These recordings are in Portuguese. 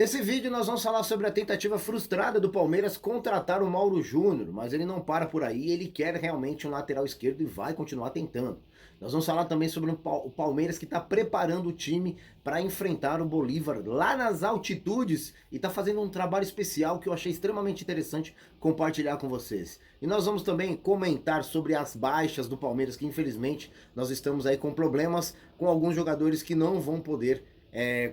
Nesse vídeo nós vamos falar sobre a tentativa frustrada do Palmeiras contratar o Mauro Júnior, mas ele não para por aí, ele quer realmente um lateral esquerdo e vai continuar tentando. Nós vamos falar também sobre o Palmeiras que está preparando o time para enfrentar o Bolívar lá nas altitudes e está fazendo um trabalho especial que eu achei extremamente interessante compartilhar com vocês. E nós vamos também comentar sobre as baixas do Palmeiras, que infelizmente nós estamos aí com problemas com alguns jogadores que não vão poder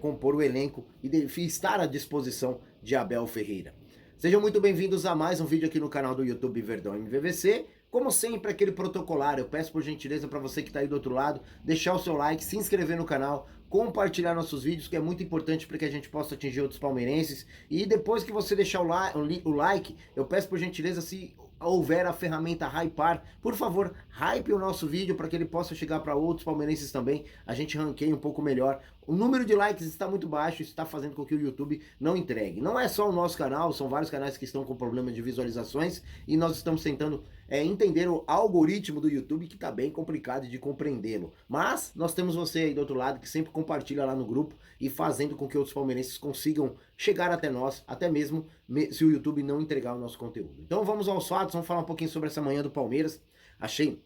compor o elenco e estar à disposição de Abel Ferreira. Sejam muito bem-vindos a mais um vídeo aqui no canal do YouTube Verdão MVVC. Como sempre, aquele protocolar, eu peço por gentileza para você que está aí do outro lado, deixar o seu like, se inscrever no canal, compartilhar nossos vídeos, que é muito importante para que a gente possa atingir outros palmeirenses. E depois que você deixar o like, eu peço por gentileza, se houver a ferramenta Hypar, por favor, hype o nosso vídeo para que ele possa chegar para outros palmeirenses também, a gente ranqueie um pouco melhor. O número de likes está muito baixo, isso está fazendo com que o YouTube não entregue. Não é só o nosso canal, são vários canais que estão com problema de visualizações e nós estamos tentando entender o algoritmo do YouTube, que está bem complicado de compreendê-lo. Mas nós temos você aí do outro lado que sempre compartilha lá no grupo e fazendo com que outros palmeirenses consigam chegar até nós, até mesmo se o YouTube não entregar o nosso conteúdo. Então vamos aos fatos, vamos falar um pouquinho sobre essa manhã do Palmeiras. Achei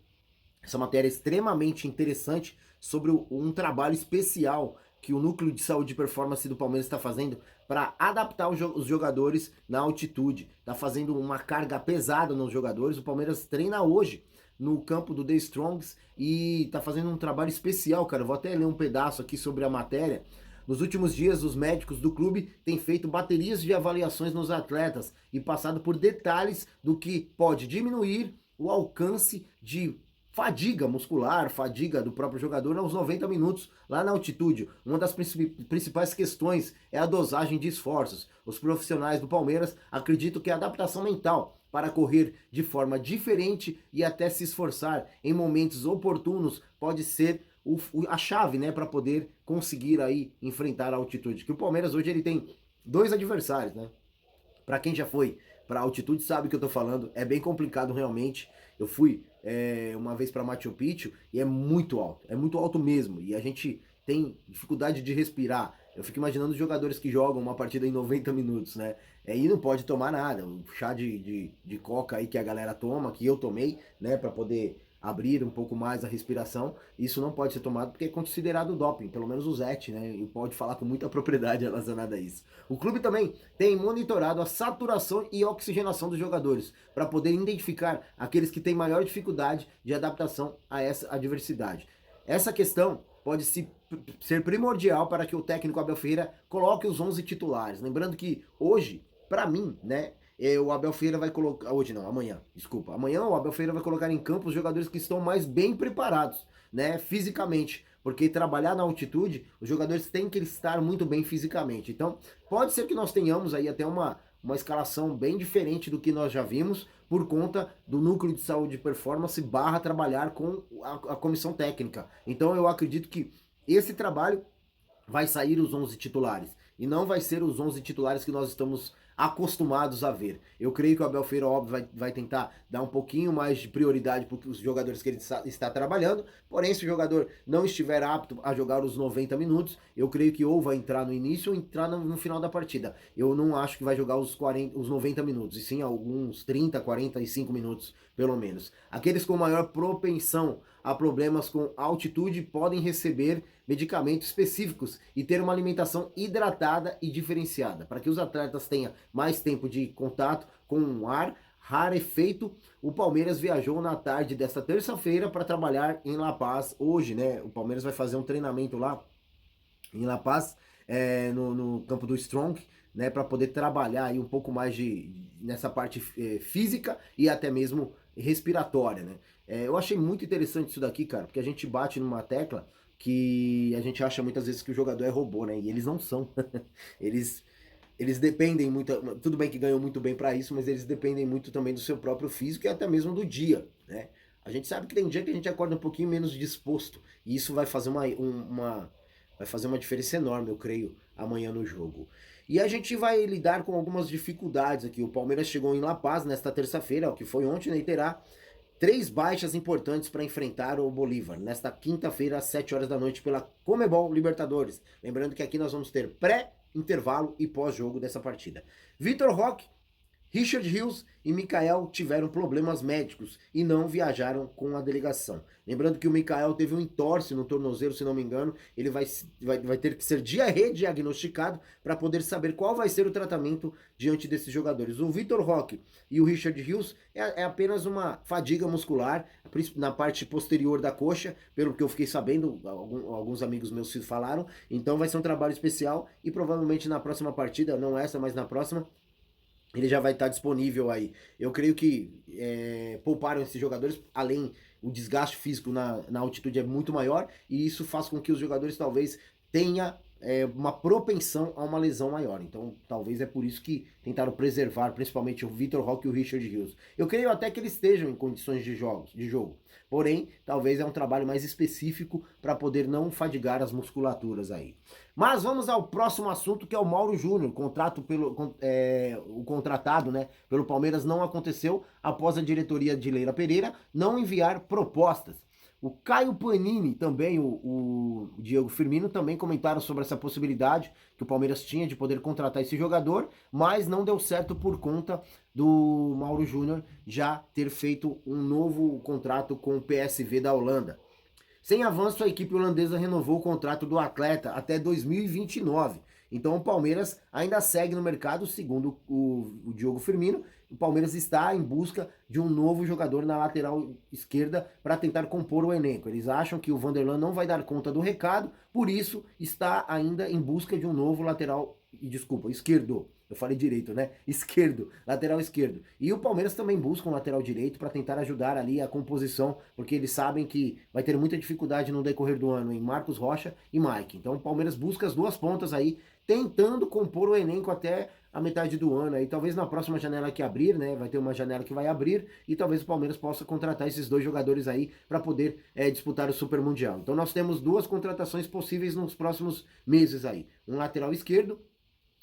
essa matéria extremamente interessante sobre um trabalho especial que o Núcleo de Saúde e Performance do Palmeiras está fazendo para adaptar os jogadores na altitude. Está fazendo uma carga pesada nos jogadores. O Palmeiras treina hoje no campo do The Strongs e está fazendo um trabalho especial, cara. Eu vou até ler um pedaço aqui sobre a matéria. Nos últimos dias, os médicos do clube têm feito baterias de avaliações nos atletas e passado por detalhes do que pode diminuir o alcance de fadiga muscular, fadiga do próprio jogador aos 90 minutos lá na altitude. Uma das principais questões é a dosagem de esforços. Os profissionais do Palmeiras acreditam que a adaptação mental para correr de forma diferente e até se esforçar em momentos oportunos pode ser a chave, né, para poder conseguir aí enfrentar a altitude. Que o Palmeiras hoje ele tem dois adversários, né? Para quem já foi para altitude sabe o que eu tô falando, é bem complicado realmente. Eu fui uma vez para Machu Picchu e é muito alto mesmo. E a gente tem dificuldade de respirar. Eu fico imaginando os jogadores que jogam uma partida em 90 minutos, né? E não pode tomar nada. O chá de coca aí que a galera toma, que eu tomei, né, para poder abrir um pouco mais a respiração, isso não pode ser tomado porque é considerado doping, pelo menos o Zete, né, e pode falar com muita propriedade relacionada a isso. O clube também tem monitorado a saturação e oxigenação dos jogadores, para poder identificar aqueles que têm maior dificuldade de adaptação a essa adversidade. Essa questão pode ser primordial para que o técnico Abel Ferreira coloque os 11 titulares. Lembrando que hoje, para mim, né, o Abel Ferreira vai colocar, hoje não, amanhã, desculpa, amanhã o Abel Ferreira vai colocar em campo os jogadores que estão mais bem preparados, né, fisicamente, porque trabalhar na altitude, os jogadores têm que estar muito bem fisicamente. Então, pode ser que nós tenhamos aí até uma escalação bem diferente do que nós já vimos, por conta do Núcleo de Saúde e Performance barra trabalhar com a comissão técnica. Então, eu acredito que esse trabalho vai sair os 11 titulares. E não vai ser os 11 titulares que nós estamos acostumados a ver. Eu creio que o Abel Ferreira, óbvio, vai tentar dar um pouquinho mais de prioridade para os jogadores que ele está trabalhando, porém, se o jogador não estiver apto a jogar os 90 minutos, eu creio que ou vai entrar no início ou entrar no final da partida. Eu não acho que vai jogar os 90 minutos, e sim alguns 30, 45 minutos, pelo menos. Aqueles com maior propensão a problemas com altitude podem receber medicamentos específicos e ter uma alimentação hidratada e diferenciada, para que os atletas tenham mais tempo de contato com o ar rarefeito. O Palmeiras viajou na tarde desta terça-feira para trabalhar em La Paz hoje, né? O Palmeiras vai fazer um treinamento lá em La Paz, no campo do Strong, né, para poder trabalhar aí um pouco mais nessa parte física e até mesmo respiratória, né? Eu achei muito interessante isso daqui, cara, porque a gente bate numa tecla que a gente acha muitas vezes que o jogador é robô, né? E eles não são. eles eles dependem muito, tudo bem que ganham muito bem para isso, mas eles dependem muito também do seu próprio físico e até mesmo do dia, né? A gente sabe que tem dia que a gente acorda um pouquinho menos disposto e isso vai fazer vai fazer uma diferença enorme, eu creio, amanhã no jogo. E a gente vai lidar com algumas dificuldades aqui. O Palmeiras chegou em La Paz nesta terça-feira, o que foi ontem, né, e terá 3 baixas importantes para enfrentar o Bolívar, nesta quinta-feira, às 7 horas da noite, pela Comebol Libertadores. Lembrando que aqui nós vamos ter pré, intervalo e pós-jogo dessa partida. Vitor Roque, Richard Rios e Mikael tiveram problemas médicos e não viajaram com a delegação. Lembrando que o Mikael teve um entorse no tornozelo, se não me engano, ele vai ter que ser rediagnosticado para poder saber qual vai ser o tratamento diante desses jogadores. O Vitor Roque e o Richard Rios é apenas uma fadiga muscular na parte posterior da coxa, pelo que eu fiquei sabendo, alguns amigos meus falaram, então vai ser um trabalho especial e provavelmente na próxima partida, não essa, mas na próxima, ele já vai estar disponível aí. Eu creio que pouparam esses jogadores, além o desgaste físico na altitude é muito maior, e isso faz com que os jogadores talvez tenha uma propensão a uma lesão maior. Então talvez é por isso que tentaram preservar principalmente o Vitor Roque e o Richard Rios. Eu creio até que eles estejam em condições de jogo. Porém, talvez é um trabalho mais específico para poder não fadigar as musculaturas aí. Mas vamos ao próximo assunto, que é o Mauro Júnior. O contratado, né, pelo Palmeiras não aconteceu após a diretoria de Leila Pereira não enviar propostas. O Caio Panini, também o Diego Firmino, também comentaram sobre essa possibilidade que o Palmeiras tinha de poder contratar esse jogador, mas não deu certo por conta do Mauro Júnior já ter feito um novo contrato com o PSV da Holanda. Sem avanço, a equipe holandesa renovou o contrato do atleta até 2029. Então o Palmeiras ainda segue no mercado, segundo o Diogo Firmino. O Palmeiras está em busca de um novo jogador na lateral esquerda para tentar compor o elenco. Eles acham que o Vanderlan não vai dar conta do recado, por isso está ainda em busca de um novo esquerdo. Eu falei direito, né? Esquerdo, lateral esquerdo. E o Palmeiras também busca um lateral direito para tentar ajudar ali a composição, porque eles sabem que vai ter muita dificuldade no decorrer do ano em Marcos Rocha e Mike. Então o Palmeiras busca as duas pontas aí, tentando compor o elenco até a metade do ano aí. Talvez na próxima janela que abrir, né? Vai ter uma janela que vai abrir e talvez o Palmeiras possa contratar esses dois jogadores aí para poder disputar o Super Mundial. Então nós temos duas contratações possíveis nos próximos meses aí. Um lateral esquerdo,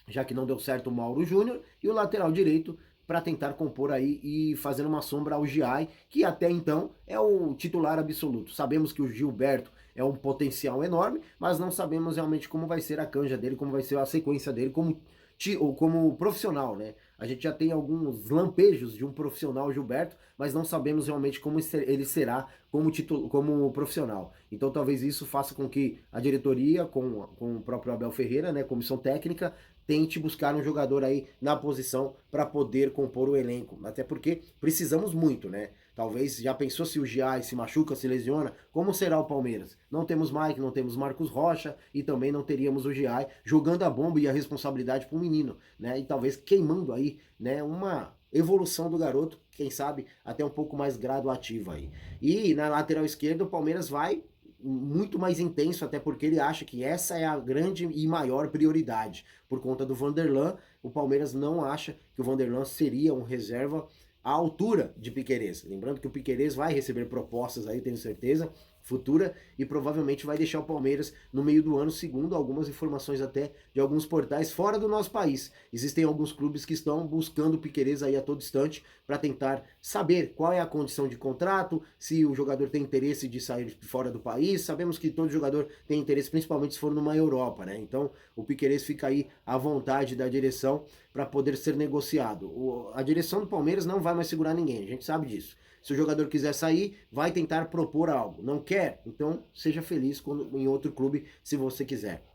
já que não deu certo o Mauro Júnior, e o lateral direito para tentar compor aí e fazer uma sombra ao Giai, que até então é o titular absoluto. Sabemos que o Gilberto é um potencial enorme, mas não sabemos realmente como vai ser a canja dele, como vai ser a sequência dele como profissional, né? A gente já tem alguns lampejos de um profissional Gilberto, mas não sabemos realmente como ele será como profissional. Então talvez isso faça com que a diretoria, com o próprio Abel Ferreira, né, comissão técnica, tente buscar um jogador aí na posição para poder compor o elenco. Até porque precisamos muito, né? Talvez, já pensou se o Giai se machuca, se lesiona, como será o Palmeiras? Não temos Mike, não temos Marcos Rocha e também não teríamos o Giai jogando a bomba e a responsabilidade para o menino, né? E talvez queimando aí, né, uma evolução do garoto, quem sabe até um pouco mais graduativa aí. E na lateral esquerda o Palmeiras vai muito mais intenso, até porque ele acha que essa é a grande e maior prioridade. Por conta do Vanderlan, o Palmeiras não acha que o Vanderlan seria um reserva à altura de Piquerez. Lembrando que o Piquerez vai receber propostas aí, tenho certeza, futura, e provavelmente vai deixar o Palmeiras no meio do ano, segundo algumas informações até de alguns portais fora do nosso país. Existem alguns clubes que estão buscando o Piquerez aí a todo instante para tentar saber qual é a condição de contrato, se o jogador tem interesse de sair fora do país. Sabemos que todo jogador tem interesse, principalmente se for numa Europa, né? Então o Piquerez fica aí à vontade da direção para poder ser negociado. A direção do Palmeiras não vai mais segurar ninguém, a gente sabe disso. Se o jogador quiser sair, vai tentar propor algo. Não quer? Então seja feliz em outro clube se você quiser.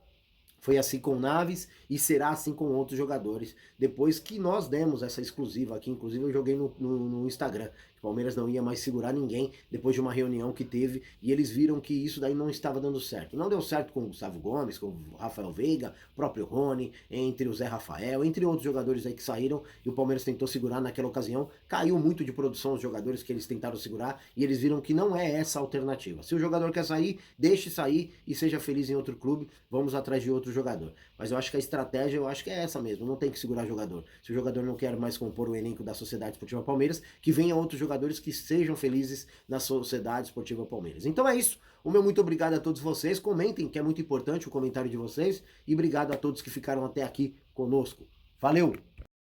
Foi assim com o Naves e será assim com outros jogadores. Depois que nós demos essa exclusiva aqui, inclusive eu joguei no Instagram. O Palmeiras não ia mais segurar ninguém depois de uma reunião que teve e eles viram que isso daí não estava dando certo. Não deu certo com o Gustavo Gomes, com o Rafael Veiga, o próprio Rony, entre o Zé Rafael, entre outros jogadores aí que saíram e o Palmeiras tentou segurar naquela ocasião. Caiu muito de produção os jogadores que eles tentaram segurar e eles viram que não é essa a alternativa. Se o jogador quer sair, deixe sair e seja feliz em outro clube, vamos atrás de outro jogador. Mas eu acho que a estratégia, eu acho que é essa mesmo, não tem que segurar jogador. Se o jogador não quer mais compor o elenco da Sociedade Esportiva Palmeiras, que venha outros jogadores que sejam felizes na Sociedade Esportiva Palmeiras. Então é isso. O meu muito obrigado a todos vocês. Comentem, que é muito importante o comentário de vocês. E obrigado a todos que ficaram até aqui conosco. Valeu!